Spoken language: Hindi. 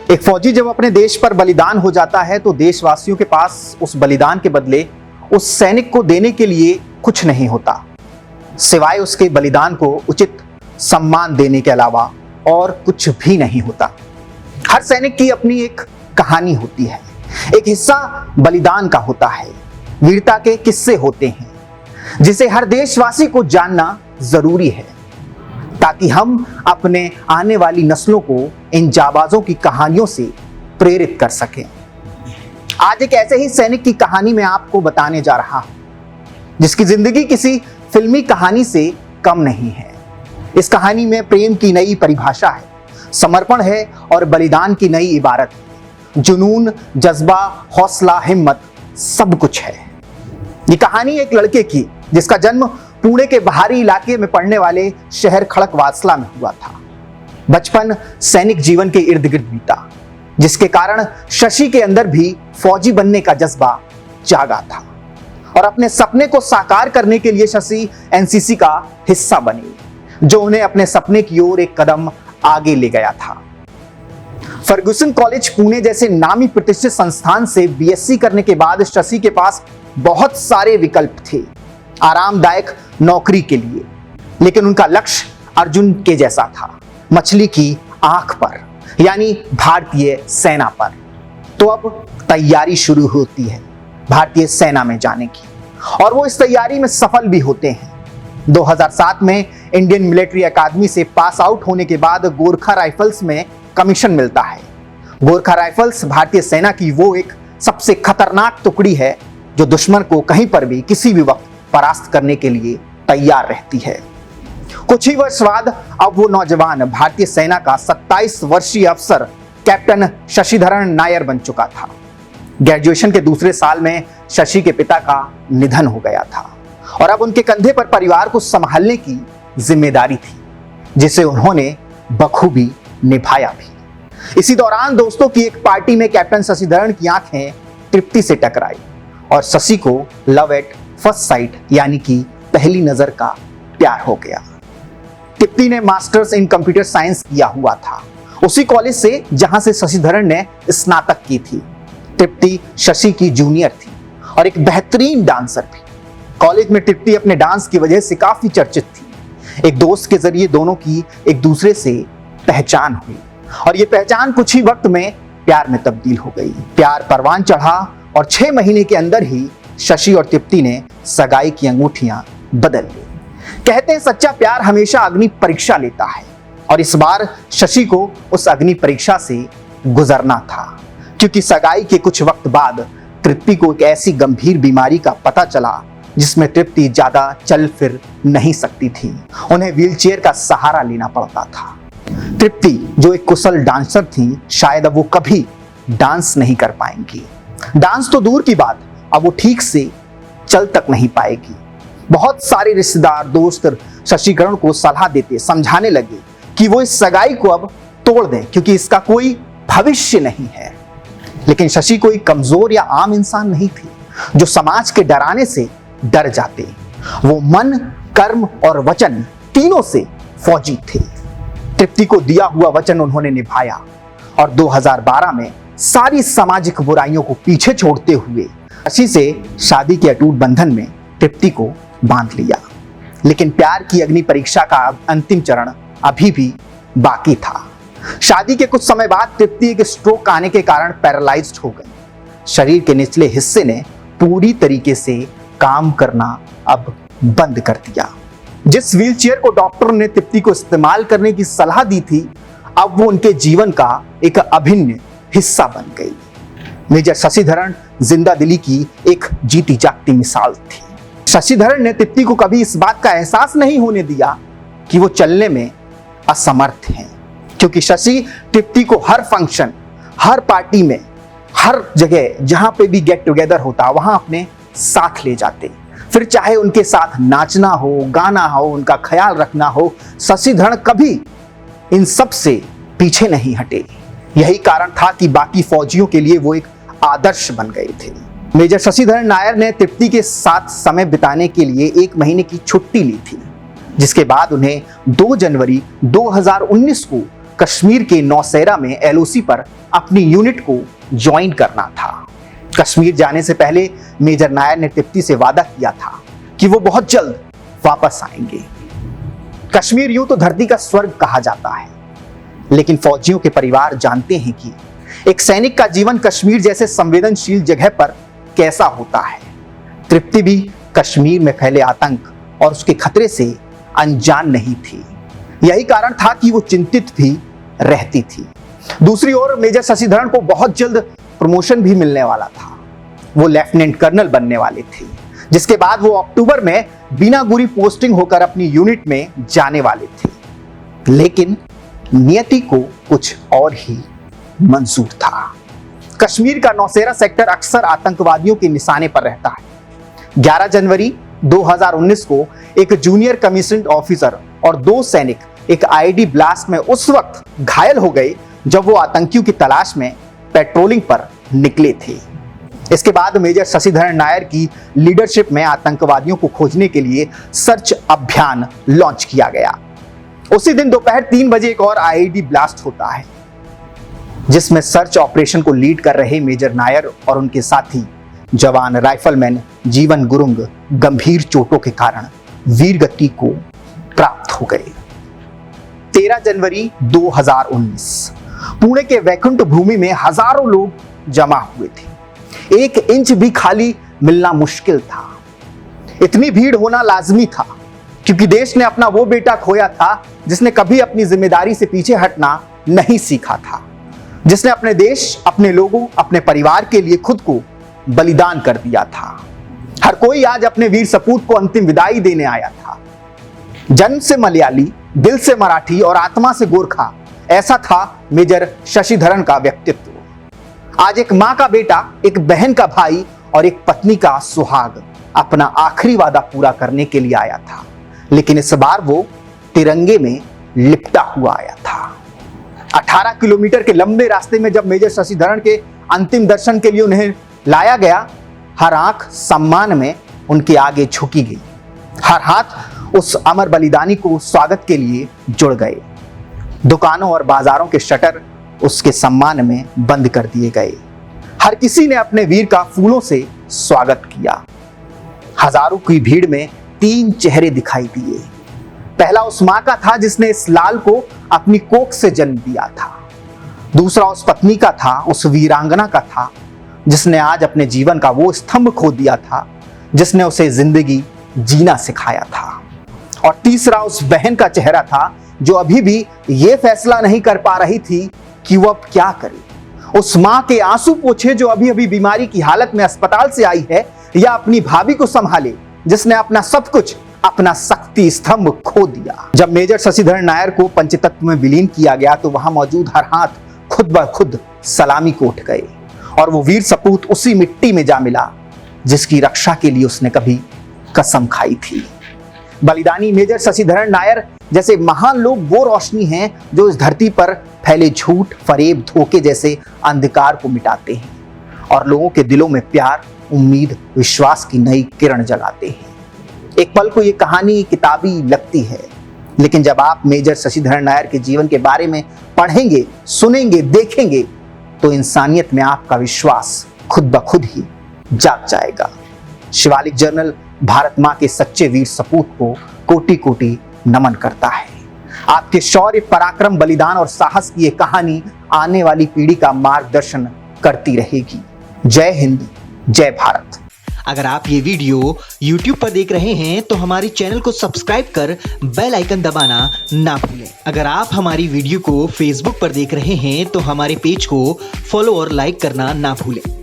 एक फौजी जब अपने देश पर बलिदान हो जाता है तो देशवासियों के पास उस बलिदान के बदले उस सैनिक को देने के लिए कुछ नहीं होता सिवाय उसके बलिदान को उचित सम्मान देने के अलावा और कुछ भी नहीं होता। हर सैनिक की अपनी एक कहानी होती है, एक हिस्सा बलिदान का होता है, वीरता के किस्से होते हैं जिसे हर देशवासी को जानना जरूरी है ताकि हम अपने आने वाली नस्लों को इन जाबाजों की कहानियों से प्रेरित कर सकें। आज एक ऐसे ही सैनिक की कहानी मैं आपको बताने जा रहा हूं जिसकी जिंदगी किसी फिल्मी कहानी से कम नहीं है। इस कहानी में प्रेम की नई परिभाषा है, समर्पण है और बलिदान की नई इबारत है। जुनून, जज्बा, हौसला, हिम्मत सब कुछ है। ये कहानी एक लड़के की जिसका जन्म पुणे के बाहरी इलाके में पड़ने वाले शहर खड़कवासला में हुआ था। बचपन सैनिक जीवन के इर्द गिर्द बीता जिसके कारण शशि के अंदर भी फौजी बनने का जज्बा जागा था और अपने सपने को साकार करने के लिए शशि एनसीसी का हिस्सा बनी जो उन्हें अपने सपने की ओर एक कदम आगे ले गया था। फर्गुसन कॉलेज पुणे जैसे नामी प्रतिष्ठित संस्थान से बीएससी करने के बाद शशि के पास बहुत सारे विकल्प थे आरामदायक नौकरी के लिए, लेकिन उनका लक्ष्य अर्जुन के जैसा था, मछली की आंख पर यानी भारतीय सेना पर। तो अब तैयारी शुरू होती है भारतीय सेना में जाने की और वो इस तैयारी में सफल भी होते हैं। 2007 में इंडियन मिलिट्री अकादमी से पास आउट होने के बाद गोरखा राइफल्स में कमीशन मिलता है। गोरखा राइफल्स भारतीय सेना की वो एक सबसे खतरनाक टुकड़ी है जो दुश्मन को कहीं पर भी किसी भी वक्त परास्त करने के लिए तैयार रहती है। कुछ ही वर्ष बाद अब वो नौजवान भारतीय सेना का 27 वर्षीय अफसर कैप्टन शशिधरन नायर बन चुका था। ग्रेजुएशन के दूसरे साल में शशि के पिता का निधन हो गया था और अब उनके कंधे पर परिवार को संभालने की जिम्मेदारी थी जिसे उन्होंने बखूबी निभाया भी। इसी दौरान दोस्तों की एक पार्टी में कैप्टन शशिधरन की आंखें तृप्ति से टकराई और शशि को लव एट फर्स्ट साइट यानी कि पहली नजर का प्यार हो गया। तृप्ति ने मास्टर्स इन कंप्यूटर साइंस किया हुआ था उसी कॉलेज से जहां से शशिधरन ने स्नातक की थी। तृप्ति शशि की जूनियर थी और एक बेहतरीन डांसर भी। कॉलेज में तृप्ति अपने डांस की वजह से काफी चर्चित थी। एक दोस्त के जरिए दोनों की एक दूसरे से पहचान हुई और ये पहचान कुछ ही वक्त में प्यार में तब्दील हो गई। प्यार परवान चढ़ा और 6 महीने के अंदर ही शशि और तृप्ति ने सगाई की अंगूठियां बदल ली। कहते हैं सच्चा प्यार हमेशा अग्नि परीक्षा लेता है और इस बार शशि को उस अग्नि परीक्षा से गुजरना था क्योंकि सगाई के कुछ वक्त बाद तृप्ति को एक ऐसी गंभीर बीमारी का पता चला जिसमें तृप्ति ज्यादा चल फिर नहीं सकती थी। उन्हें व्हीलचेयर का सहारा लेना पड़ता था। तृप्ति जो एक कुशल डांसर थी शायद अब वो कभी डांस नहीं कर पाएंगी। डांस तो दूर की बात, अब वो ठीक से चल तक नहीं पाएगी। बहुत सारे रिश्तेदार दोस्त शशिकरण को सलाह देते समझाने लगे कि वो इस सगाई को अब तोड़ दें क्योंकि इसका कोई भविष्य नहीं है। लेकिन शशि कोई कमजोर या आम इंसान नहीं थी जो समाज के डराने से डर जाते। वो मन, कर्म और वचन तीनों से फौजी थे। तृप्ति को दिया हुआ वचन उन्होंने निभाया और 2012 में सारी सामाजिक बुराइयों को पीछे छोड़ते हुए शशि से शादी के अटूट बंधन में तृप्ति को बांध लिया। लेकिन प्यार की अग्नि परीक्षा का अंतिम चरण अभी भी बाकी था। शादी के कुछ समय बाद तृप्ति एक स्ट्रोक आने के कारण पैरालाइज्ड हो गई। शरीर के निचले हिस्से ने पूरी तरीके से काम करना अब बंद कर दिया। जिस व्हीलचेयर को डॉक्टर ने तृप्ति को इस्तेमाल करने की सलाह दी थी अब वो उनके जीवन का एक अभिन्न हिस्सा बन गई। मेजर शशिधरन जिंदा दिली की एक जीती जागती मिसाल थी। शशिधरन ने तृप्ति को कभी इस बात का एहसास नहीं होने दिया कि वो चलने में असमर्थ हैं क्योंकि शशि तृप्ति को हर फंक्शन, हर पार्टी में, हर जगह जहां पे भी गेट टुगेदर होता वहां अपने साथ ले जाते। फिर चाहे उनके साथ नाचना हो, गाना हो, उनका ख्याल रखना हो, शशिधरन कभी इन सब से पीछे नहीं हटे। यही कारण था कि बाकी फौजियों के लिए वो एक आदर्श बन गए थे। मेजर शशिधरन नायर ने तृप्ति के साथ समय बिताने के लिए 1 महीने की छुट्टी ली थी जिसके बाद उन्हें 2 जनवरी 2019 को कश्मीर के नौशेरा में एलओसी पर अपनी यूनिट को ज्वाइन करना था। कश्मीर जाने से पहले मेजर नायर ने तिप्ती से वादा किया था कि वो बहुत जल्द वापस आएंगे। कश्मीर यूं तो धरती का स्वर्ग कहा जाता है, लेकिन फौजियों के परिवार जानते हैं कि एक सैनिक का जीवन कश्मीर जैसे संवेदनशील जगह पर कैसा होता है। तृप्ति भी कश्मीर में फैले आतंक और उसके खतरे से अनजान नहीं थी। यही कारण था कि वो चिंतित भी रहती थी। दूसरी ओर मेजर शशिधरन को बहुत जल्द प्रमोशन भी मिलने वाला था। वो लेफ्टिनेंट कर्नल बनने वाले थे, जिसके बाद वो अक्टूबर में बिना गुरी पोस्टिंग होकर अपनी यूनिट में जाने वाले थे। लेकिन नियति को कुछ और ही मंजूर था। कश्मीर का नौशेरा सेक्टर अक्सर आतंकवादियों के निशाने पर रहता है। 11 जनवरी 2019 को एक जूनियर कमीशन्ड ऑफिसर और 2 सैनिक एक आईडी ब्लास्ट में उस वक्त घायल हो गए जब वो आतंकियों की तलाश में पेट्रोलिंग पर निकले थे। इसके बाद मेजर शशिधरन नायर की लीडरशिप में आतंकवादियों को खोजने के लिए सर्च अभियान लॉन्च किया गया। उसी दिन दोपहर 3 बजे एक और आईडी ब्लास्ट होता है, जिसमें सर्च ऑपरेशन को लीड कर रहे मेजर नायर और उनके साथी जवान राइफलमैन जीवन गुरुंग गंभीर चोटों के कारण वीरगति को प्राप्त हो गए। 13 जनवरी 2019 पुणे के वैकुंठ भूमि में हजारों लोग जमा हुए थे। 1 इंच भी खाली मिलना मुश्किल था। इतनी भीड़ होना लाजमी था, क्योंकि देश ने अपना वो बेटा खोया था जिसने कभी अपनी जिम्मेदारी से पीछे हटना नहीं सीखा था, जिसने अपने देश, अपने लोगों, अपने परिवार के लिए खुद को बलिदान कर दिया था। हर कोई आज अपने वीर सपूत को अंतिम विदाई देने आया था। जन्म से मलयाली, दिल से मराठी और आत्मा से गोरखा, ऐसा था मेजर शशिधरन का व्यक्तित्व। आज एक मां का बेटा, एक बहन का भाई और एक पत्नी का सुहाग अपना आखिरी वादा पूरा करने के लिए आया था। लेकिन इस बार वो तिरंगे में लिपटा हुआ आया था। 18 किलोमीटर के लंबे रास्ते में जब मेजर शशिधरन के अंतिम दर्शन के लिए उन्हें लाया गया, हर आंख सम्मान में उनके आगे झुकी गई। हर हाथ उस अमर बलिदानी को स्वागत के लिए जुड़ गए। दुकानों और बाजारों के शटर उसके सम्मान में बंद कर दिए गए। हर किसी ने अपने वीर का फूलों से स्वागत किया। हजारों की भीड़ में 3 चेहरे दिखाई दिए। पहला उस मां का था जिसने इस लाल को अपनी कोख से जन्म दिया था। दूसरा उस पत्नी का था, उस वीरांगना का था जिसने आज अपने जीवन का वो स्तंभ खो दिया था जिसने उसे जिंदगी जीना सिखाया था। और तीसरा उस बहन का चेहरा था जो अभी भी ये फैसला नहीं कर पा रही थी कि वो अब क्या करे। उस मां के आंसू पोछे जो अभी अभी बीमारी की हालत में अस्पताल से आई है, या अपनी भाभी को संभाले जिसने अपना सब कुछ, अपना शक्ति स्तंभ खो दिया। जब मेजर शशिधरन नायर को पंचतत्व में विलीन किया गया तो वहां मौजूद हर हाथ खुद ब खुद सलामी को उठ गए और वो वीर सपूत उसी मिट्टी में जा मिला जिसकी रक्षा के लिए उसने कभी कसम खाई थी। बलिदानी मेजर शशिधरन नायर जैसे महान लोग वो रोशनी हैं जो इस धरती पर फैले झूठ, फरेब, धोखे जैसे अंधकार को मिटाते हैं और लोगों के दिलों में प्यार, उम्मीद, विश्वास की नई किरण जगाते हैं। एक पल को ये कहानी किताबी लगती है, लेकिन जब आप मेजर शशिधरन नायर के जीवन के बारे में पढ़ेंगे, सुनेंगे, देखेंगे तो इंसानियत में आपका विश्वास खुद ब खुद ही जाग जाएगा। शिवालिक जर्नल भारत मां के सच्चे वीर सपूत को कोटि कोटि नमन करता है। आपके शौर्य, पराक्रम, बलिदान और साहस की ये कहानी आने वाली पीढ़ी का मार्गदर्शन करती रहेगी। जय हिंद, जय भारत। अगर आप ये वीडियो YouTube पर देख रहे हैं तो हमारे चैनल को सब्सक्राइब कर बेल आइकन दबाना ना भूलें। अगर आप हमारी वीडियो को Facebook पर देख रहे हैं तो हमारे पेज को फॉलो और लाइक करना ना भूलें।